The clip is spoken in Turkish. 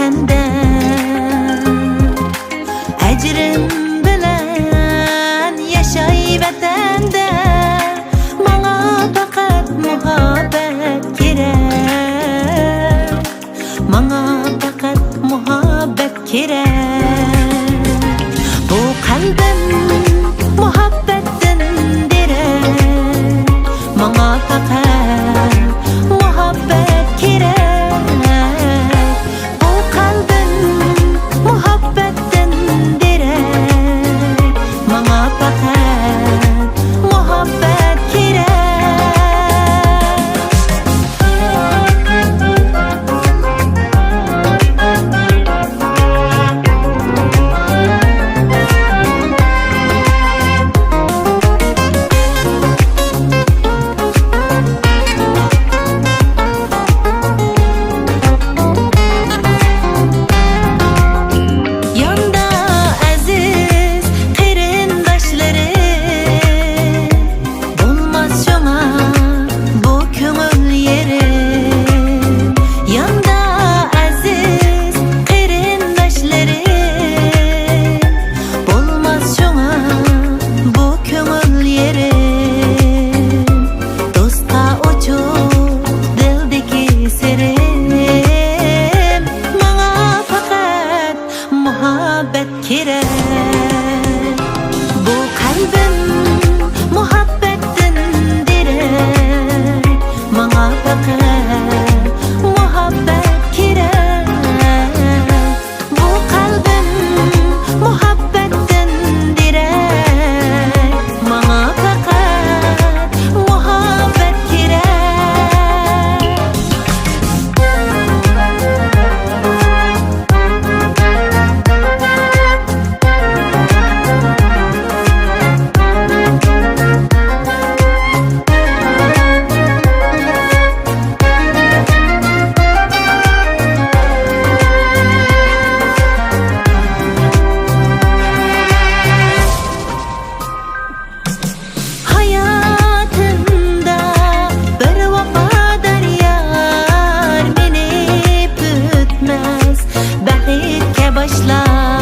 senden. Ecrim bilen yaşay vatanda, bana fakat muhabbet gerek, bana fakat muhabbet gerek. Bu kalbim muhabbetin direk, bana fakat muhabbet gerek. Bu kalbim muhabbetin direk, bana fakat muhabbet gerek. Muhabbet gerek. Bu kalbim muhabbetin direk, bana fakat muhabbet gerek. Bu kalbim muhabbetin direk, bana fakat muhabbet gerek. Hayatımda bir vafadar yar beni bütmez, bahitke başlar.